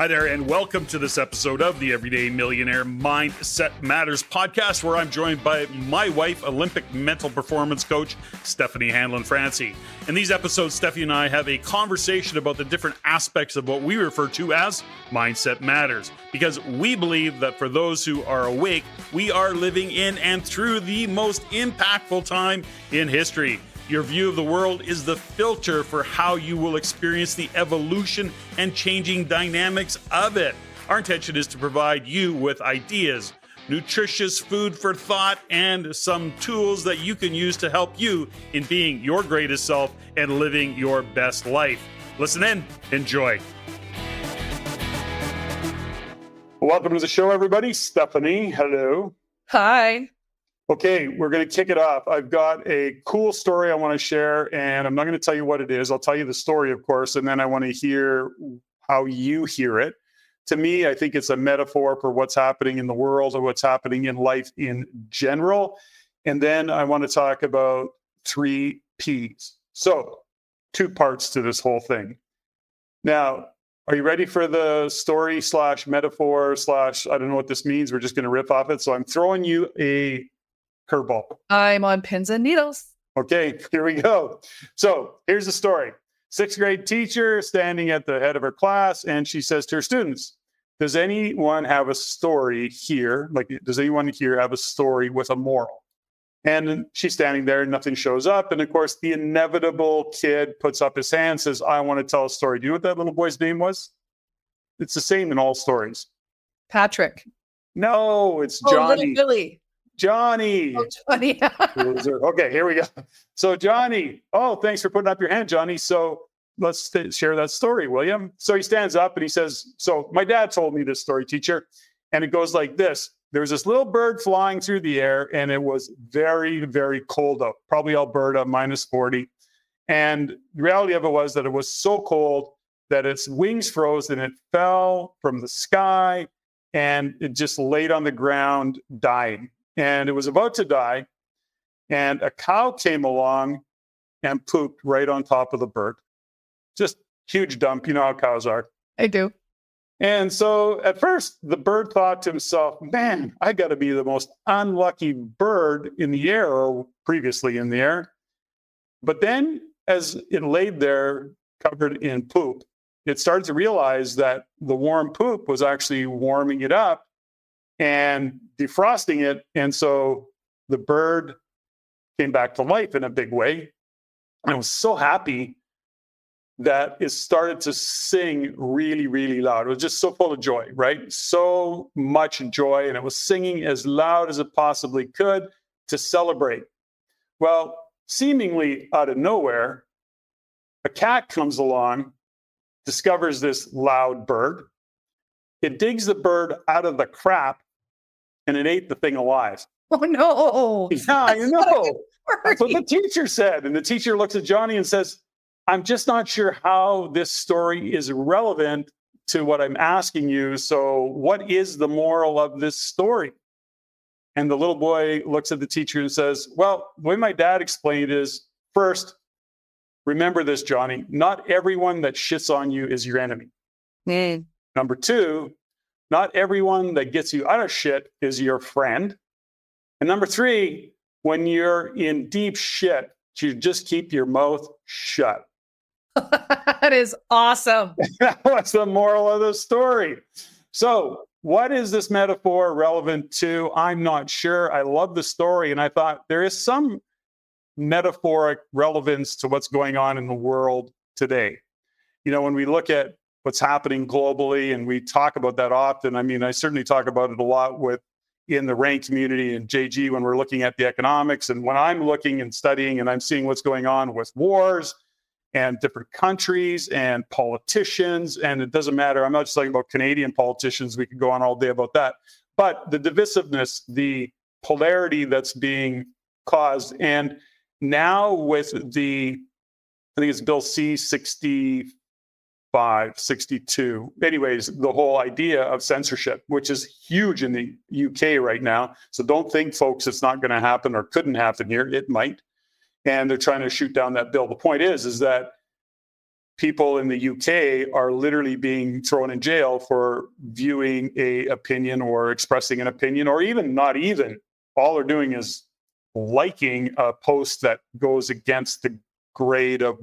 Hi there, and welcome to this episode of the Everyday Millionaire Mindset Matters podcast, where I'm joined by my wife, Olympic mental performance coach, Steffany Hanlon-Francie. In these episodes, Steffi and I have a conversation about the different aspects of what we refer to as Mindset Matters, because we believe that for those who are awake, we are living in and through the most impactful time in history. Your view of the world is the filter for how you will experience the evolution and changing dynamics of it. Our intention is to provide you with ideas, nutritious food for thought, and some tools that you can use to help you in being your greatest self and living your best life. Listen in, enjoy. Welcome to the show, everybody. Steffany, hello. Hi. Okay, we're going to kick it off. I've got a cool story I want to share, and I'm not going to tell you what it is. I'll tell you the story, of course, and then I want to hear how you hear it. To me, I think it's a metaphor for what's happening in the world or what's happening in life in general. And then I want to talk about 3 Ps. So, 2 parts to this whole thing. Now, are you ready for the story / metaphor / I don't know what this means. We're just going to rip off it. So I'm throwing you a curveball. I'm on pins and needles. Okay, here we go. So here's the story. 6th grade teacher standing at the head of her class, and she says to her students, does anyone have a story here? Like, does anyone here have a story with a moral? And she's standing there and nothing shows up. And of course, the inevitable kid puts up his hand and says, I want to tell a story. Do you know what that little boy's name was? It's the same in all stories. Patrick. No, it's Johnny. Little Billy. Johnny. Oh, Johnny. Okay, here we go. So Johnny, thanks for putting up your hand, Johnny. So let's share that story, William. So he stands up and he says, so my dad told me this story, teacher. And it goes like this. There was this little bird flying through the air, and it was very, very cold out, probably Alberta, -40. And the reality of it was that it was so cold that its wings froze and it fell from the sky, and it just laid on the ground dying. And it was about to die, and a cow came along and pooped right on top of the bird. Just huge dump. You know how cows are. I do. And so at first, the bird thought to himself, man, I got to be the most unlucky bird in the air, or previously in the air. But then as it laid there covered in poop, it started to realize that the warm poop was actually warming it up and defrosting it. And so the bird came back to life in a big way. And I was so happy that it started to sing really, really loud. It was just so full of joy, right? So much joy. And it was singing as loud as it possibly could to celebrate. Well, seemingly out of nowhere, a cat comes along, discovers this loud bird. It digs the bird out of the crap, and it ate the thing alive. Oh, no. Yeah, I know. That's what the teacher said. And the teacher looks at Johnny and says, I'm just not sure how this story is relevant to what I'm asking you. So what is the moral of this story? And the little boy looks at the teacher and says, well, the way my dad explained it is, first, remember this, Johnny, not everyone that shits on you is your enemy. Number 2, not everyone that gets you out of shit is your friend. And number 3, when you're in deep shit, you just keep your mouth shut. That is awesome. What's the moral of the story? So what is this metaphor relevant to? I'm not sure. I love the story. And I thought there is some metaphoric relevance to what's going on in the world today. You know, when we look at what's happening globally, and we talk about that often. I mean, I certainly talk about it a lot in the RANK community and JG when we're looking at the economics. And when I'm looking and studying and I'm seeing what's going on with wars and different countries and politicians, and it doesn't matter. I'm not just talking about Canadian politicians. We could go on all day about that. But the divisiveness, the polarity that's being caused. And now with I think it's Bill C-65, 62. Anyways, the whole idea of censorship, which is huge in the UK right now. So don't think, folks, it's not going to happen or couldn't happen here. It might. And they're trying to shoot down that bill. The point is that people in the UK are literally being thrown in jail for viewing a opinion or expressing an opinion, or even not even. All they're doing is liking a post that goes against the grade of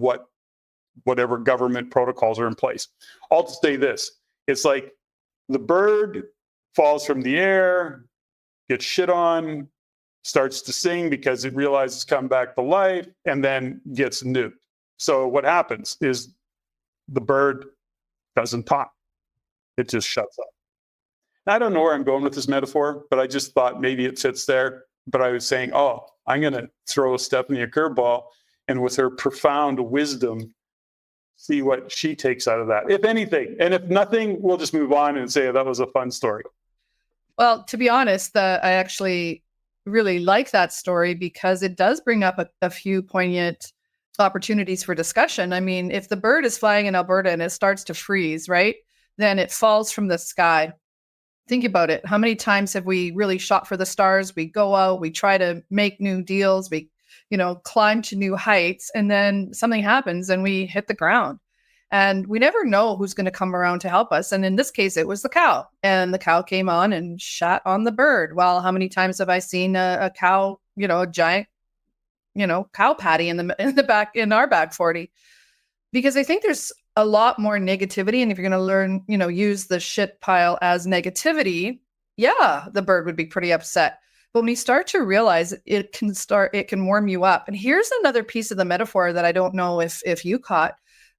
whatever government protocols are in place. All to say this, it's like the bird falls from the air, gets shit on, starts to sing because it realizes it's come back to life, and then gets nuked. So what happens is the bird doesn't talk. It just shuts up. I don't know where I'm going with this metaphor, but I just thought maybe it fits there. But I was saying, oh, I'm going to throw Steffany a curveball, and with her profound wisdom, see what she takes out of that, if anything. And if nothing, we'll just move on and say that was a fun story. Well, to be honest, I actually really like that story because it does bring up a few poignant opportunities for discussion. I mean, if the bird is flying in Alberta and it starts to freeze, right, then it falls from the sky. Think about it. How many times have we really shot for the stars? We go out, we try to make new deals, we, climb to new heights, and then something happens and we hit the ground. And we never know who's going to come around to help us. And in this case, it was the cow. And the cow came on and shot on the bird. Well, how many times have I seen a cow, a giant, cow patty in the back, in our back 40? Because I think there's a lot more negativity. And if you're going to learn, use the shit pile as negativity, yeah, the bird would be pretty upset. But when you start to realize it can warm you up. And here's another piece of the metaphor that I don't know if you caught,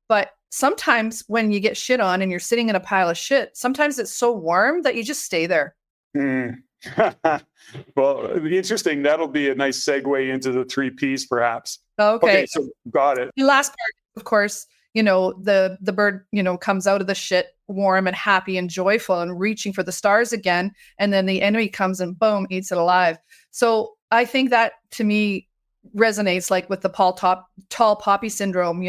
but sometimes when you get shit on and you're sitting in a pile of shit, sometimes it's so warm that you just stay there. Well, interesting. That'll be a nice segue into the 3 Ps, perhaps. Okay. So got it. The last part, of course, the bird, comes out of the shit warm and happy and joyful and reaching for the stars again. And then the enemy comes and boom, eats it alive. So I think that, to me, resonates like with the tall poppy syndrome.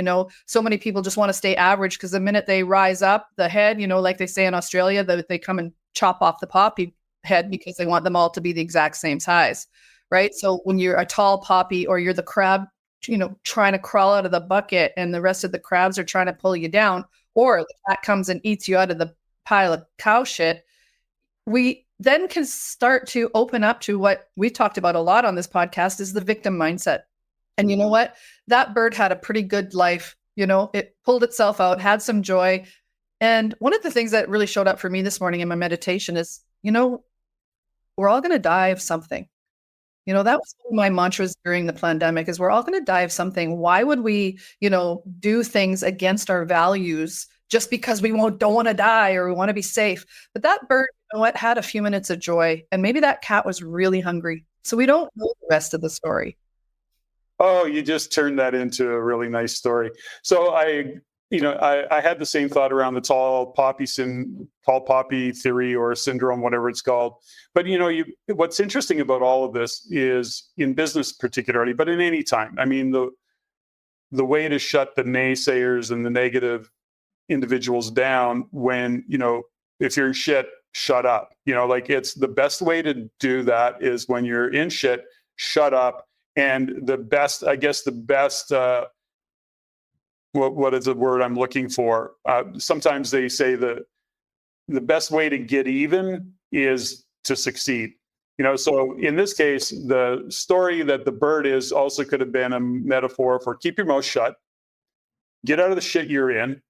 So many people just want to stay average because the minute they rise up the head, like they say in Australia, that they come and chop off the poppy head because they want them all to be the exact same size, right? So when you're a tall poppy, or you're the crab, trying to crawl out of the bucket and the rest of the crabs are trying to pull you down, or the cat comes and eats you out of the pile of cow shit, we then can start to open up to what we've talked about a lot on this podcast, is the victim mindset. And you know what? That bird had a pretty good life. It pulled itself out, had some joy. And one of the things that really showed up for me this morning in my meditation is, we're all going to die of something. That was one of my mantras during the pandemic, is we're all going to die of something. Why would we, do things against our values just because we don't want to die or we want to be safe? But that bird, had a few minutes of joy, and maybe that cat was really hungry. So we don't know the rest of the story. Oh, you just turned that into a really nice story. So I had the same thought around the tall poppy theory or syndrome, whatever it's called. But what's interesting about all of this is, in business particularly, but in any time, I mean, the way to shut the naysayers and the negative individuals down, when if you're in shit, shut up. It's the best way to do that is when you're in shit, shut up. And the best, what is the word I'm looking for? Sometimes they say the best way to get even is to succeed. So in this case, the story that the bird is also could have been a metaphor for keep your mouth shut, get out of the shit you're in,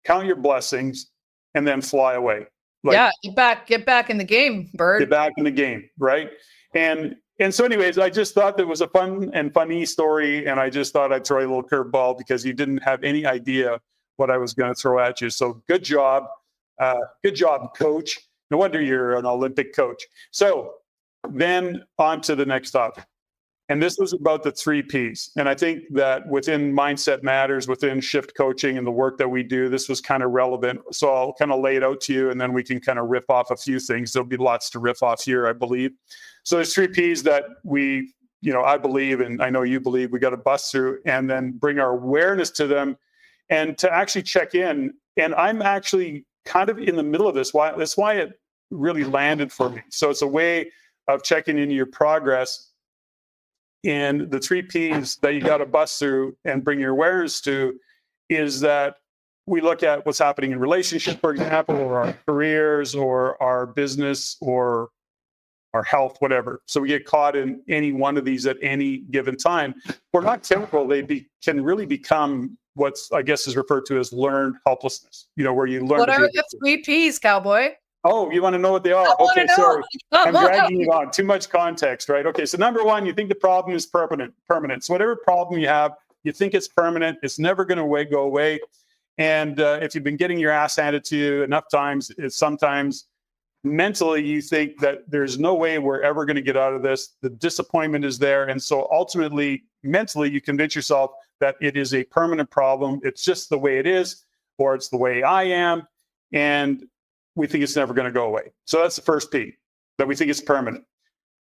count your blessings, and then fly away. Get back in the game, bird. Get back in the game, right? And so anyways, I just thought that was a fun and funny story, and I just thought I'd throw a little curveball because you didn't have any idea what I was going to throw at you. So good job, coach. No wonder you're an Olympic coach. So then on to the next topic. And this was about the 3 Ps. And I think that within Mindset Matters, within Shift Coaching and the work that we do, this was kind of relevant. So I'll kind of lay it out to you, and then we can kind of riff off a few things. There'll be lots to riff off here, I believe. So there's 3 Ps that we, I believe, and I know you believe, we got to bust through and then bring our awareness to them and to actually check in. And I'm actually kind of in the middle of this. That's why it really landed for me. So it's a way of checking into your progress. And the 3 Ps that you got to bust through and bring your awareness to is that we look at what's happening in relationship, for example, or our careers or our business or our health, whatever. So we get caught in any one of these at any given time. We're not careful, can really become what's, I guess, is referred to as learned helplessness, where you learn. What are the 3 Ps, cowboy? Oh, you want to know what they are? Okay, sorry. I'm dragging you on. Too much context, right? Okay, so number one, you think the problem is permanent. So whatever problem you have, you think it's permanent. It's never going to go away. And if you've been getting your ass handed to you enough times, it's sometimes mentally you think that there's no way we're ever going to get out of this. The disappointment is there. And so ultimately, mentally, you convince yourself that it is a permanent problem. It's just the way it is, or it's the way I am. And we think it's never going to go away. So that's the first P, that we think it's permanent.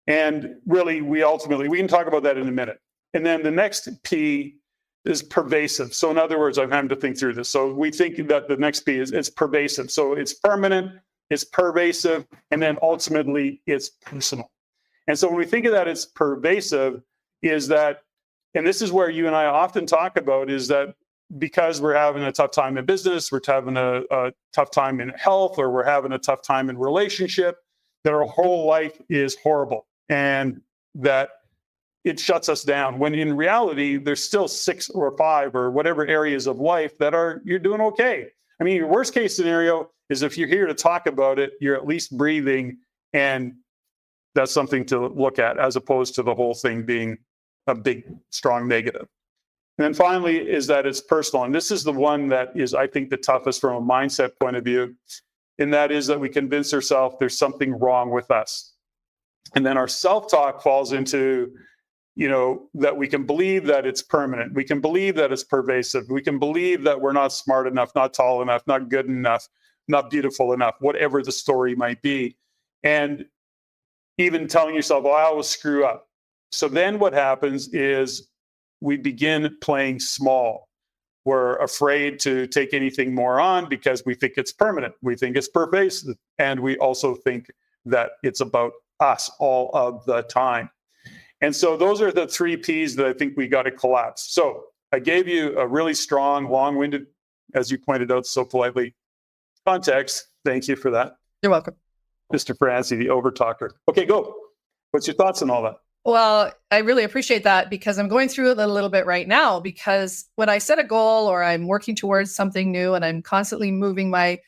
And really, we can talk about that in a minute. And then the next P is pervasive. So in other words, I'm having to think through this. So we think that the next P is it's pervasive. So it's permanent, it's pervasive, and then ultimately it's personal. And so when we think of that, it's pervasive, is that, and this is where you and I often talk about, is that because we're having a tough time in business, we're having a tough time in health, or we're having a tough time in relationship, that our whole life is horrible and that it shuts us down. When in reality, there's still 6 or 5 or whatever areas of life that you're doing okay. I mean, your worst case scenario is if you're here to talk about it, you're at least breathing, and that's something to look at, as opposed to the whole thing being a big, strong negative. And then finally is that it's personal. And this is the one that is, I think, the toughest from a mindset point of view. And that is that we convince ourselves there's something wrong with us. And then our self-talk falls into, that we can believe that it's permanent. We can believe that it's pervasive. We can believe that we're not smart enough, not tall enough, not good enough, not beautiful enough, whatever the story might be. And even telling yourself, I always screw up. So then what happens is we begin playing small. We're afraid to take anything more on because we think it's permanent. We think it's pervasive. And we also think that it's about us all of the time. And so those are the 3 Ps that I think we got to collapse. So I gave you a really strong, long-winded, as you pointed out so politely, context. Thank you for that. You're welcome. Mr. Francie, the overtalker. Okay, go. What's your thoughts on all that? Well, I really appreciate that, because I'm going through it a little bit right now, because when I set a goal or I'm working towards something new and I'm constantly moving my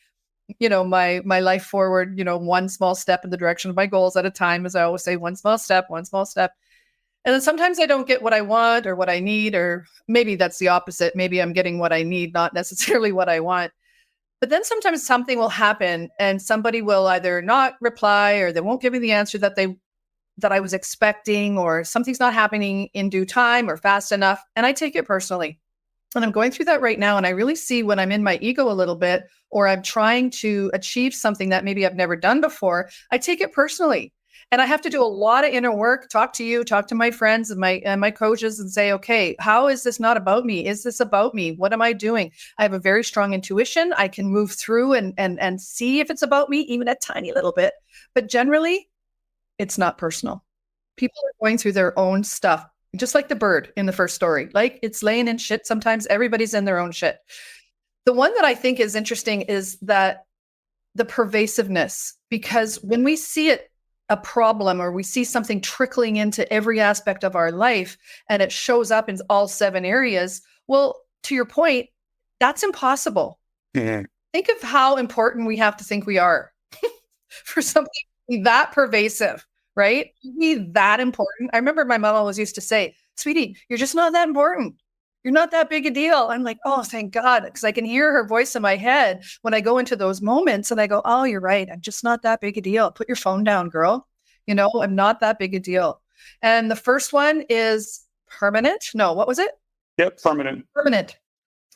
life forward, one small step in the direction of my goals at a time, as I always say, one small step. And then sometimes I don't get what I want or what I need, or maybe that's the opposite. Maybe I'm getting what I need, not necessarily what I want. But then sometimes something will happen and somebody will either not reply, or they won't give me the answer that I was expecting, or something's not happening in due time or fast enough. And I take it personally. And I'm going through that right now. And I really see when I'm in my ego a little bit, or I'm trying to achieve something that maybe I've never done before, I take it personally. And I have to do a lot of inner work, talk to my friends and my coaches, and say, okay, how is this not about me? Is this about me? What am I doing? I have a very strong intuition. I can move through and see if it's about me, even a tiny little bit. But generally, it's not personal. People are going through their own stuff, just like the bird in the first story. Like, it's laying in shit. Sometimes everybody's in their own shit. The one that I think is interesting is that the pervasiveness, because when we see it, a problem, or we see something trickling into every aspect of our life, and it shows up in all 7 areas, well, to your point, that's impossible. Mm-hmm. Think of how important we have to think we are for something that pervasive, right? Be that important. I remember my mom always used to say, sweetie, you're just not that important. You're not that big a deal. I'm like, oh, thank God. Because I can hear her voice in my head when I go into those moments, and I go, oh, you're right. I'm just not that big a deal. Put your phone down, girl. I'm not that big a deal. And the first one is permanent. No, what was it? Yep, permanent. Permanent.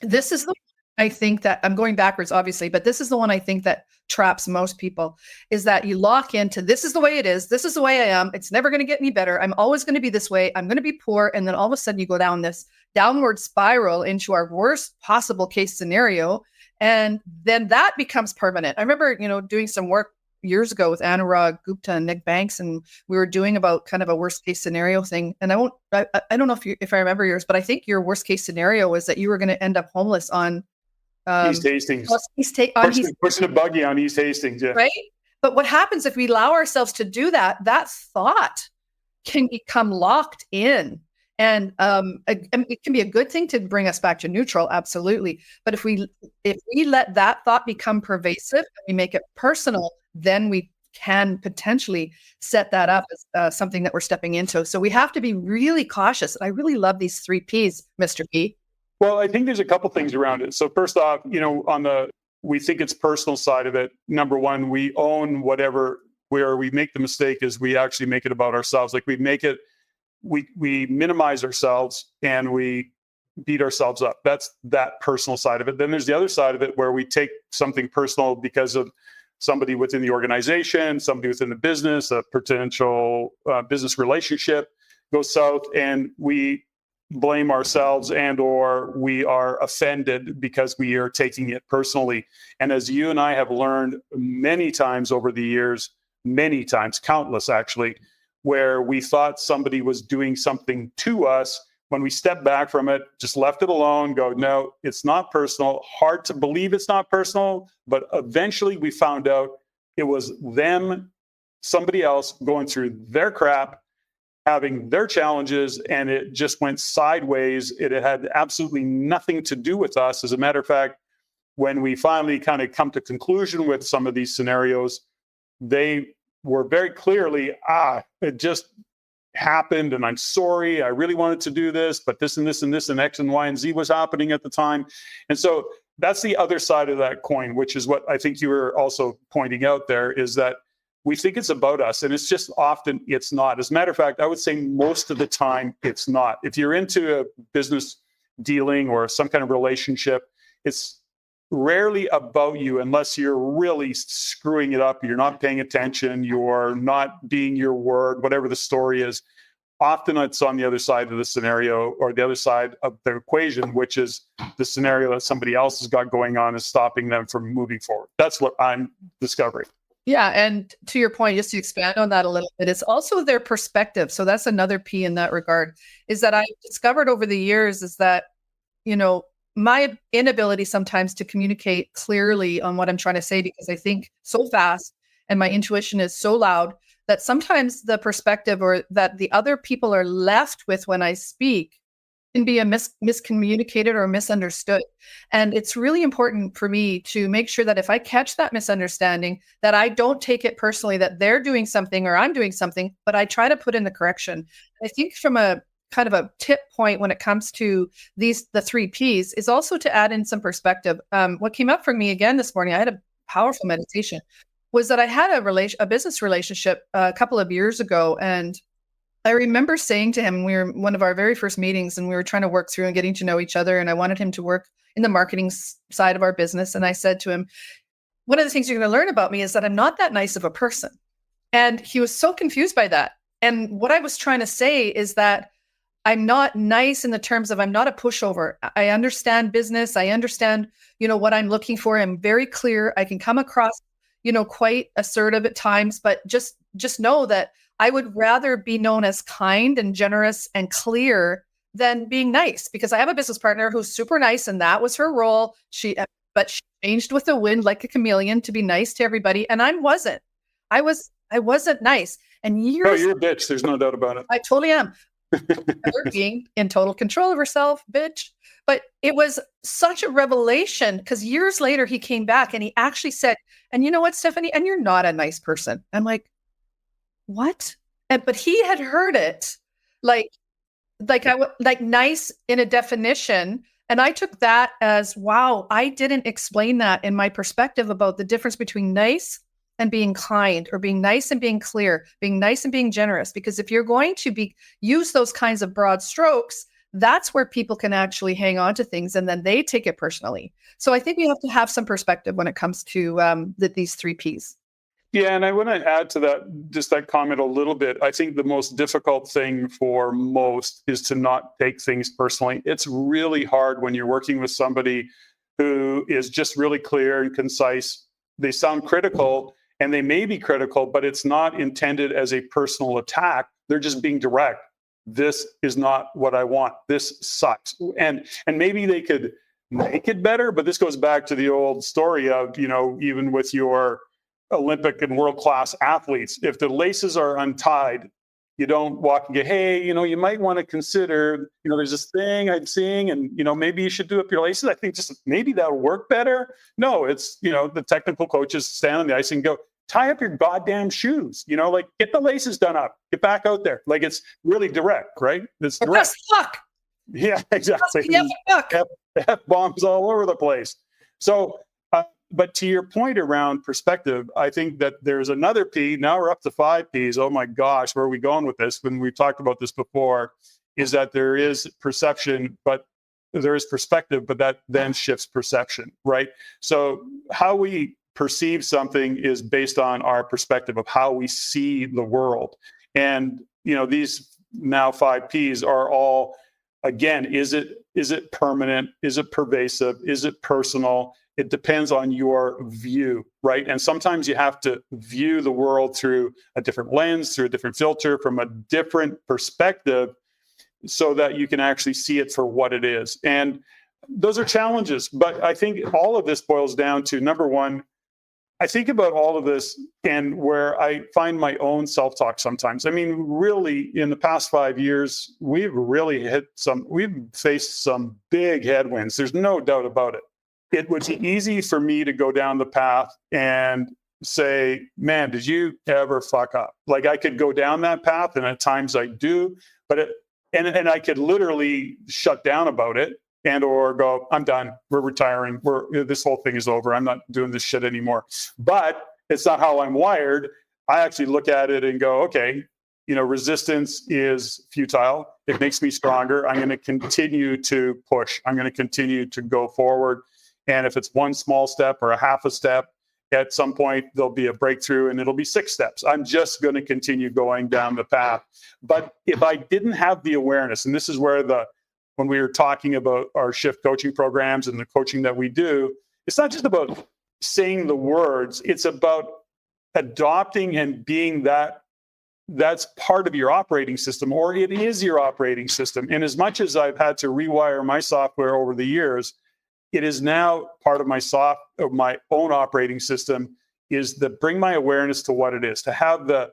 This is the I think that I'm going backwards, obviously, but this is the one I think that traps most people, is that you lock into, this is the way it is. This is the way I am. It's never going to get any better. I'm always going to be this way. I'm going to be poor. And then all of a sudden you go down this downward spiral into our worst possible case scenario. And then that becomes permanent. I remember, doing some work years ago with Anurag Gupta and Nick Banks, and we were doing about kind of a worst case scenario thing. And I don't know if I remember yours, but I think your worst case scenario was that you were going to end up homeless on East Hastings. Pushing a buggy on East Hastings, yeah. Right? But what happens if we allow ourselves to do that? That thought can become locked in. And it can be a good thing to bring us back to neutral, absolutely. But if we let that thought become pervasive and we make it personal, then we can potentially set that up as something that we're stepping into. So we have to be really cautious. And I really love these 3 Ps, Mr. P. Well, I think there's a couple things around it. So first off, we think it's personal side of it. Number one, we own whatever, where we make the mistake is we actually make it about ourselves. Like we minimize ourselves and we beat ourselves up. That's that personal side of it. Then there's the other side of it where we take something personal because of somebody within the organization, somebody within the business, a potential business relationship goes south, and we blame ourselves and or we are offended because we are taking it personally. And as you and I have learned many times over the years, many times, countless actually, where we thought somebody was doing something to us, when we step back from it, just left it alone, go, no, it's not personal. Hard to believe it's not personal, but eventually we found out it was them, somebody else going through their crap, having their challenges, and it just went sideways. It had absolutely nothing to do with us. As a matter of fact, when we finally kind of come to conclusion with some of these scenarios, they were very clearly, it just happened and I'm sorry, I really wanted to do this, but this and this and this and X and Y and Z was happening at the time. And so that's the other side of that coin, which is what I think you were also pointing out there, is that we think it's about us, and it's just often it's not. As a matter of fact, I would say most of the time it's not. If you're into a business dealing or some kind of relationship, it's rarely about you unless you're really screwing it up, you're not paying attention, you're not being your word, whatever the story is. Often it's on the other side of the scenario or the other side of the equation, which is the scenario that somebody else has got going on is stopping them from moving forward. That's what I'm discovering. Yeah. And to your point, just to expand on that a little bit, it's also their perspective. So that's another P in that regard, is that I discovered over the years is that, my inability sometimes to communicate clearly on what I'm trying to say, because I think so fast and my intuition is so loud that sometimes the perspective or that the other people are left with when I speak can be a miscommunicated or misunderstood. And it's really important for me to make sure that if I catch that misunderstanding, that I don't take it personally, that they're doing something or I'm doing something, but I try to put in the correction. I think from a kind of a tip point when it comes to the 3 Ps is also to add in some perspective. What came up for me again this morning, I had a powerful meditation, was that I had a business relationship a couple of years ago. And I remember saying to him, we were one of our very first meetings and we were trying to work through and getting to know each other. And I wanted him to work in the marketing side of our business. And I said to him, one of the things you're going to learn about me is that I'm not that nice of a person. And he was so confused by that. And what I was trying to say is that I'm not nice in the terms of I'm not a pushover. I understand business. I understand, what I'm looking for. I'm very clear. I can come across, quite assertive at times, but just know that I would rather be known as kind and generous and clear than being nice, because I have a business partner who's super nice and that was her role. But she changed with the wind like a chameleon to be nice to everybody. And I wasn't. I wasn't nice. And years. Oh, you're a bitch. There's no doubt about it. I totally am. Being in total control of herself, bitch. But it was such a revelation, because years later he came back and he actually said, and you know what, Steffany, and you're not a nice person. I'm like, what? But he had heard it like nice in a definition. And I took that as, wow, I didn't explain that in my perspective about the difference between nice and being kind, or being nice and being clear, being nice and being generous. Because if you're going to use those kinds of broad strokes, that's where people can actually hang on to things and then they take it personally. So I think we have to have some perspective when it comes to these 3 Ps. Yeah, and I want to add to that, just that comment a little bit. I think the most difficult thing for most is to not take things personally. It's really hard when you're working with somebody who is just really clear and concise. They sound critical, and they may be critical, but it's not intended as a personal attack. They're just being direct. This is not what I want. This sucks. And maybe they could make it better, but this goes back to the old story of, even with your Olympic and world-class athletes, if the laces are untied, you don't walk and get, hey, you might want to consider, there's this thing I'm seeing, and, maybe you should do up your laces. I think just maybe that'll work better. No, it's, the technical coaches stand on the ice and go, tie up your goddamn shoes, get the laces done up, get back out there. Like, it's really direct, right? It's direct. Fuck. Yeah, exactly. Fuck. F-bombs all over the place. So, but to your point around perspective, I think that there's another P. Now we're up to 5 Ps. Oh my gosh, where are we going with this? When we've talked about this before, is that there is perception, but there is perspective, but that then shifts perception, right? So how we perceive something is based on our perspective of how we see the world. And, these now 5 Ps are all, again, is it permanent? Is it pervasive? Is it personal? It depends on your view, right? And sometimes you have to view the world through a different lens, through a different filter, from a different perspective, so that you can actually see it for what it is. And those are challenges. But I think all of this boils down to, number one, I think about all of this and where I find my own self-talk sometimes. I mean, really, in the past 5 years, we've faced some big headwinds. There's no doubt about it. It would be easy for me to go down the path and say, man, did you ever fuck up? Like, I could go down that path, and at times I do, but and I could literally shut down about it and or go, I'm done. We're retiring. This whole thing is over. I'm not doing this shit anymore. But it's not how I'm wired. I actually look at it and go, okay, resistance is futile. It makes me stronger. I'm going to continue to push. I'm going to continue to go forward. And if it's one small step or a half a step, at some point there'll be a breakthrough and it'll be 6 steps. I'm just going to continue going down the path. But if I didn't have the awareness, and this is where when we were talking about our shift coaching programs and the coaching that we do, it's not just about saying the words, it's about adopting and being that's part of your operating system, or it is your operating system. And as much as I've had to rewire my software over the years, it is now part of my own operating system, is to bring my awareness to what it is, to have the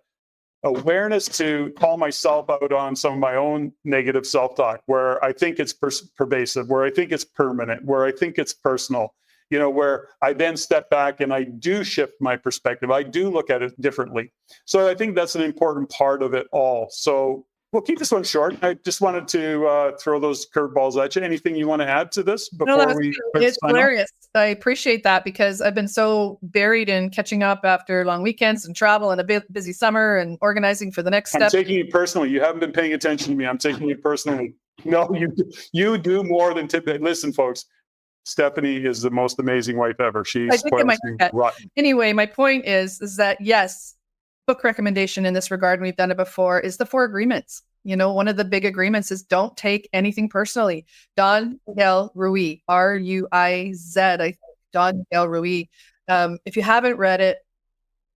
awareness to call myself out on some of my own negative self-talk, where I think it's pervasive, where I think it's permanent, where I think it's personal, where I then step back and I do shift my perspective. I do look at it differently. So I think that's an important part of it all. So we'll keep this one short. I just wanted to throw those curveballs at you. Anything you want to add to this before it's hilarious. I appreciate that, because I've been so buried in catching up after long weekends and travel and a busy summer and organizing for the next step. I'm taking it personally. You haven't been paying attention to me. I'm taking it personally. No, you do more than typically. Listen, folks, Steffany is the most amazing wife ever. Anyway, my point is that, yes, book recommendation in this regard, and we've done it before, is the 4 agreements. One of the big agreements is don't take anything personally. Don Miguel Ruiz, R-U-I-Z, I think, Don Miguel Ruiz. If you haven't read it,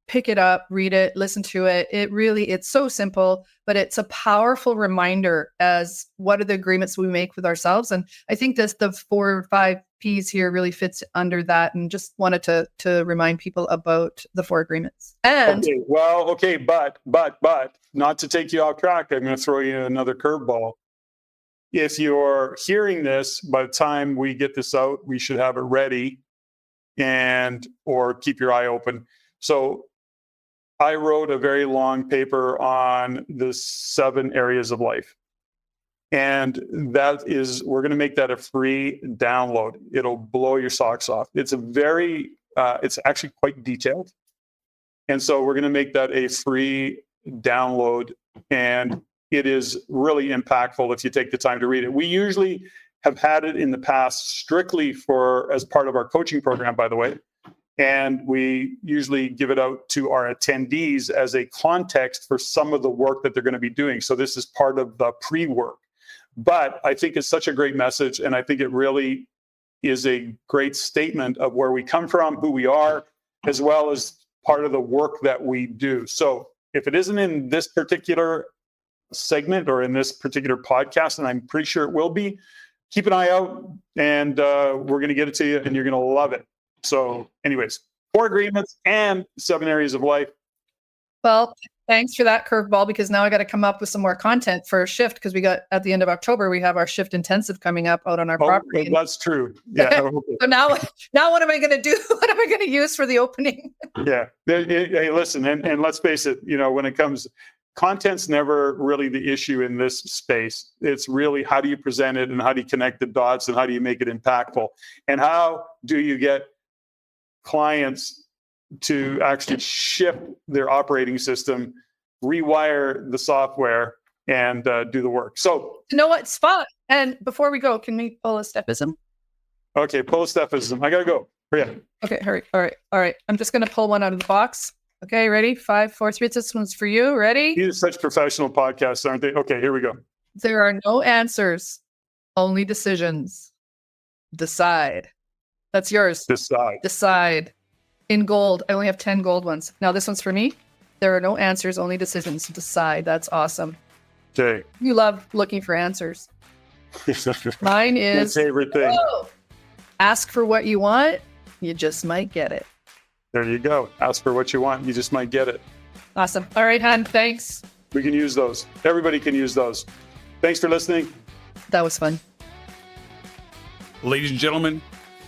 pick it up, read it, listen to it. It's so simple, but it's a powerful reminder as what are the agreements we make with ourselves. And I think the 4 or 5 Ps here really fits under that, and just wanted to remind people about the 4 agreements. And but not to take you off track, I'm going to throw you another curveball. If you're hearing this, by the time we get this out, we should have it ready, or keep your eye open. So I wrote a very long paper on the 7 areas of life. And we're going to make that a free download. It'll blow your socks off. It's it's actually quite detailed. And so we're going to make that a free download. And it is really impactful if you take the time to read it. We usually have had it in the past strictly as part of our coaching program, by the way. And we usually give it out to our attendees as a context for some of the work that they're going to be doing. So this is part of the pre-work. But I think it's such a great message, and I think it really is a great statement of where we come from, who we are, as well as part of the work that we do. So if it isn't in this particular segment or in this particular podcast, and I'm pretty sure it will be, keep an eye out, and we're going to get it to you, and you're going to love it. So anyways, 4 agreements and 7 areas of life. Well, thanks for that curveball, because now I got to come up with some more content for a shift, because we got at the end of October, we have our shift intensive coming up out on our property. That's true. Yeah. So now what am I going to do? What am I going to use for the opening? Yeah. Hey, listen, and let's face it, when it comes, content's never really the issue in this space. It's really how do you present it, and how do you connect the dots, and how do you make it impactful, and how do you get clients to actually shift their operating system, rewire the software, and do the work. So, you know what? Spot. And before we go, can we pull a Steffism? Okay, pull a Steffism. I gotta go. Hurry. Okay, hurry. All right. I'm just gonna pull one out of the box. Okay, ready? 5, 4, 3. This one's for you. Ready? These are such professional podcasts, aren't they? Okay, here we go. There are no answers, only decisions. Decide. That's yours. Decide. In gold. I only have 10 gold ones. Now this one's for me. There are no answers, only decisions. Decide. That's awesome. Okay. You love looking for answers. Mine is my favorite thing. Ask for what you want. You just might get it. There you go. Ask for what you want. You just might get it. Awesome. All right, hon. Thanks. We can use those. Everybody can use those. Thanks for listening. That was fun. Ladies and gentlemen,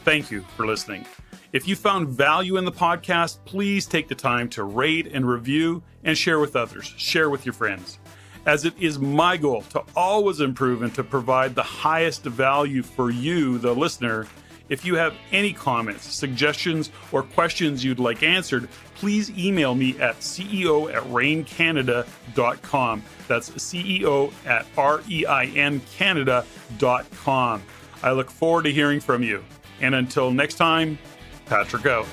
thank you for listening. If you found value in the podcast, please take the time to rate and review and share with others. Share with your friends. As it is my goal to always improve and to provide the highest value for you, the listener. If you have any comments, suggestions, or questions you'd like answered, please email me at ceo@reincanada.com. That's ceo@reincanada.com. I look forward to hearing from you. And until next time, Patrick out.